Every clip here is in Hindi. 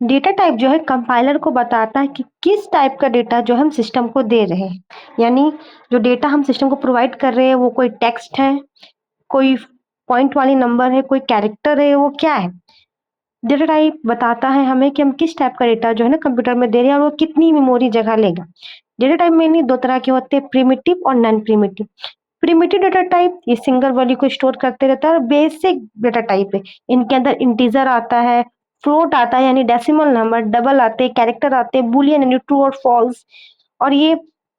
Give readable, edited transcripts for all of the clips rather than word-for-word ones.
डेटा टाइप जो है कंपाइलर को बताता है कि किस टाइप का डेटा जो हम सिस्टम को दे रहे हैं। यानी जो डेटा हम सिस्टम को प्रोवाइड कर रहे हैं वो कोई टेक्स्ट है, कोई पॉइंट वाली नंबर है, कोई कैरेक्टर है, वो क्या है? डेटा टाइप बताता है हमें कि हम किस टाइप का डेटा जो है ना कंप्यूटर में दे रहे हैं और वो कितनी मेमोरी जगह लेगा। डेटा टाइप मेनली 2 तरह के होते हैं, प्रिमिटिव और non primitive. Primitive data type ये सिंगल वैल्यू को स्टोर करते रहता है और बेसिक डेटा टाइप है। इनके अंदर इंटीजर आता है, फ्लोट आता है यानी डेसिमल नंबर, डबल आते हैं, कैरेक्टर आते हैं, बूलियन यानी ट्रू और फॉल्स। और ये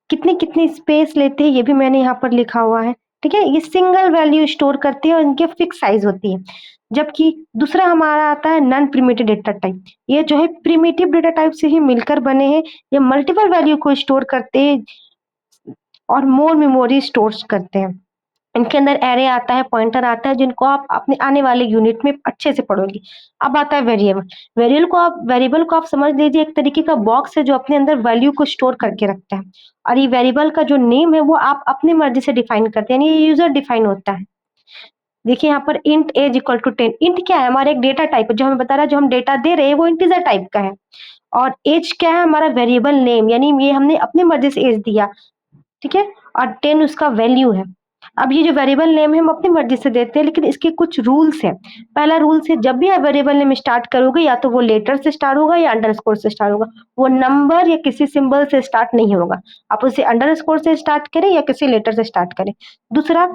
कितनी-कितनी स्पेस लेते हैं ये भी मैंने यहाँ पर लिखा हुआ है, ठीक है? ये सिंगल वैल्यू स्टोर करते हैं और इनकी फिक्स साइज़ होती है। जबकि दूसरा हमारा आता है नॉन प्रिमिटिव डेटा टाइप। ये जो है प्रिमिटिव डेटा टाइप से ही मिलकर बने हैं। ये मल्टीपल वैल्यू को स्टोर करते हैं और मोर मेमोरी स्टोर्स करते हैं। इनके अंदर एरे आता है, पॉइंटर आता है जिनको आप अपने आने वाले यूनिट में अच्छे से पढ़ोगे। अब आता है वेरिएबल। वेरिएबल को आप समझ लीजिए एक तरीके का बॉक्स है जो अपने अंदर वैल्यू को स्टोर करके रखता है। और ये वेरिएबल का जो नेम है वो आप अपनी मर्ज़ी से डिफाइन करते हैं, यानी ये यूज़र डिफाइन होता है। देखिए यहाँ पर int as equal to 10। Int क्या है? हमारा एक डेटा टाइप है जो हमें बता रहा है जो हम डेटा दे रहे हैं वो इंटीजर टाइप का है। और एज क्या है? हमारा वेरिएबल नेम, यानी ये हमने अपनी मर्ज़ी से एज दिया, ठीक है? और 10 उसका वैल्यू है। अब ये जो वेरिएबल नेम है हम अपनी मर्ज़ी से देते हैं, लेकिन इसके कुछ रूल्स हैं। पहला रूल्स है, जब भी आप वेरिएबल नेम स्टार्ट करोगे या तो वो लेटर से स्टार्ट होगा या अंडरस्कोर से स्टार्ट होगा। वो नंबर या किसी सिंबल से स्टार्ट नहीं होगा। आप उसे अंडरस्कोर से स्टार्ट करें या किसी लेटर से स्टार्ट करें। दूसरा,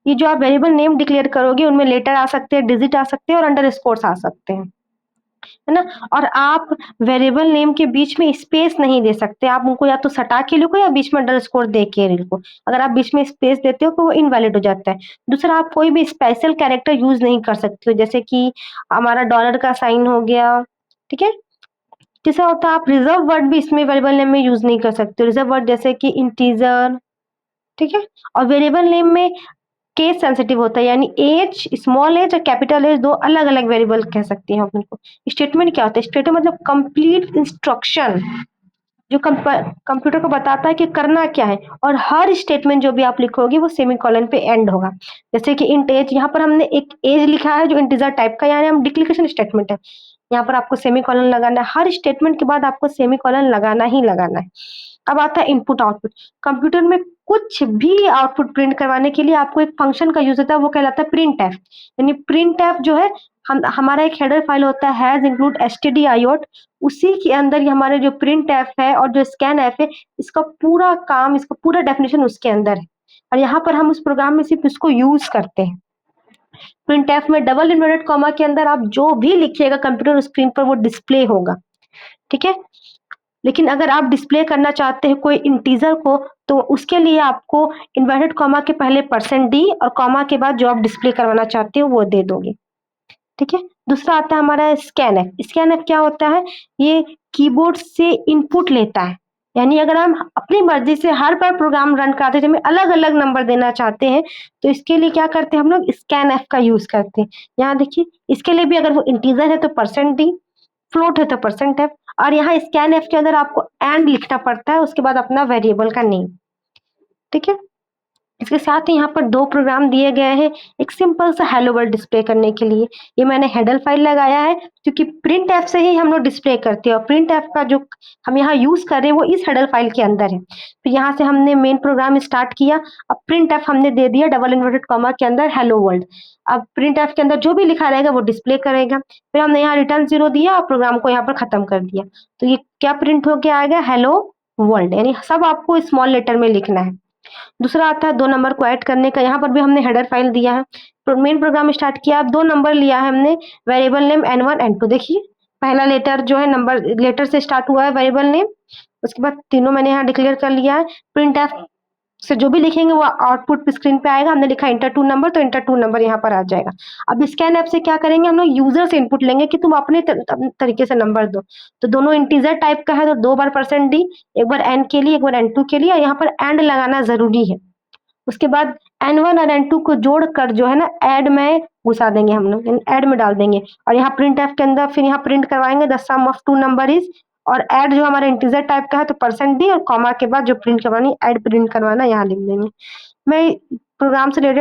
ये जो आप वेरिएबल नेम डिक्लेयर करोगे उनमें लेटर आ सकते हैं, डिजिट आ सकते हैं और अंडरस्कोर्स आ सकते हैं। है ना? और आप वेरिएबल नेम के बीच में स्पेस नहीं दे सकते। आप उनको या तो सटा के लिखो या बीच में अंडरस्कोर दे के लिखो। अगर आप बीच में स्पेस देते हो तो वो इनवैलिड हो जाता है। दूसरा, आप कोई भी स्पेशल कैरेक्टर यूज़ नहीं कर सकते हो, जैसे कि हमारा डॉलर का साइन हो गया, ठीक है? जैसा होता है आप रिज़र्व वर्ड भी इसमें वेरिएबल नेम में यूज़ नहीं कर सकते हो। रिज़र्व वर्ड जैसे कि इंटीजर, ठीक है? और वेरिएबल नेम में केस सेंसिटिव होता है, यानी एज, स्मॉल एज और कैपिटल एज 2 अलग-अलग वेरिएबल कह सकते हैं आप इनको। स्टेटमेंट क्या होता है? स्टेटमेंट मतलब कंप्लीट इंस्ट्रक्शन जो कंप्यूटर को बताता है कि करना क्या है, और हर स्टेटमेंट जो भी आप लिखोगे वो सेमीकोलन पे एंड होगा। जैसे कि इंट एज, यहाँ पर हमने एक एज लिखा है जो इंटीजर टाइप का, यानी हम डिक्लेरेशन स्टेटमेंट है। यहाँ पर आपको सेमीकोलन लगाना है, हर स्टेटमेंट के बाद आपको सेमीकोलन लगाना ही लगाना है। अब आता है इनपुट आउटपुट। कंप्यूटर में कुछ भी आउटपुट प्रिंट करवाने के लिए आपको एक फंक्शन का यूज़ होता है, वो कहलाता है प्रिंटफ। यानी प्रिंटफ जो है, हमारा एक हेडर फाइल होता है हैज़ इंक्लूड stdiot, उसी के अंदर ये हमारे जो प्रिंटफ है और जो स्कैनफ है, इसका पूरा काम, इसका पूरा डेफिनिशन उसके अंदर है। और यहाँ पर हम उस प्रोग्राम में सिर्फ़ इसको यूज़ करते हैं। प्रिंटफ में डबल इन्वर्टेड कॉमा के अंदर आप जो भी लिखिएगा कंप्यूटर स्क्रीन पर वो डिस्प्ले होगा, ठीक है? लेकिन अगर आप डिस्प्ले करना चाहते हैं कोई इंटीजर को, तो उसके लिए आपको इन्वर्टेड कॉमा के पहले %d और कॉमा के बाद जो आप डिस्प्ले करवाना चाहते हो वो दे दोगे, ठीक है? दूसरा आता है हमारा स्कैनफ। स्कैनफ क्या होता है? ये कीबोर्ड से इनपुट लेता है। यानी अगर हम अपनी मर्ज़ी से हर बार प्रोग्राम रन कराते हैं, जिसमें अलग-अलग नंबर देना चाहते हैं, तो इसके लिए क्या करते हैं हम लोग? स्कैनफ का यूज़ करते हैं। यहाँ देखिए, इसके लिए भी अगर वो इंटीजर है तो %d, फ्लोट है तो %f, और यहाँ स्कैनफ के अंदर आपको एंड लिखना पड़ता है, उसके बाद अपना वेरिएबल का नेम, ठीक है? इसके साथ ही यहाँ पर 2 प्रोग्राम दिए गए हैं, एक सिंपल सा हेलो वर्ल्ड डिस्प्ले करने के लिए। ये मैंने हेडर फाइल लगाया है क्योंकि प्रिंटफ से ही हम लोग डिस्प्ले करते हैं और प्रिंटफ का जो हम यहाँ यूज़ कर रहे हैं वो इस हेडर फाइल के अंदर है। फिर यहाँ से हमने मेन प्रोग्राम स्टार्ट किया, अब प्रिंटफ हमने दे दिया डबल इन्वर्टेड कॉमा के अंदर हेलो वर्ल्ड। अब प्रिंटफ के अंदर जो भी लिखा रहेगा वो डिस्प्ले करेगा। फिर हमने यहाँ रिटर्न 0 दिया और प्रोग्राम को यहाँ पर खत्म कर दिया। तो ये क्या प्रिंट होके आएगा? हेलो वर्ल्ड, यानी सब आपको स्मॉल लेटर में लिखना है। दूसरा आता है 2 नंबर को ऐड करने का, यहाँ पर भी हमने हेडर फाइल दिया है। मेन प्रोग्राम स्टार्ट किया, अब 2 नंबर लिया है हमने, वेरिएबल नेम n1 n2। देखिए, पहला लेटर जो है नंबर लेटर से स्टार्ट हुआ है वेरिएबल नेम, उसके बाद तीनों मैंने यहाँ डिक्लेयर कर लिया है। प्रिंटफ से जो भी लिखेंगे वो आउटपुट पे स्क्रीन पे आएगा। हमने लिखा इंटर 2 नंबर, तो इंटर 2 नंबर यहाँ पर आ जाएगा। अब स्कैनफ से क्या करेंगे हम लोग? यूजर से इनपुट लेंगे कि तुम अपने तरीके से नंबर दो। तो दोनों इंटीजर टाइप का है तो 2 बार %d, एक बार n के लिए, एक बार n2 के लिए, और यहाँ पर एंड लगाना ज़रूरी है। उसके बाद n1 और n2 को जोड़कर जो है ना ऐड में घुसा देंगे हम लोग, यानी ऐड में डाल देंगे, और यहाँ प्रिंटफ के अंदर फिर यहाँ प्रिंट करवाएंगे the sum of 2 number is, और ऐड जो हमारा इंटीजर टाइप का है तो %d और कॉमा के बाद जो प्रिंट करवानी ऐड प्रिंट करवाना यहाँ लिख देंगे। मैं प्रोग्राम से रिलेटेड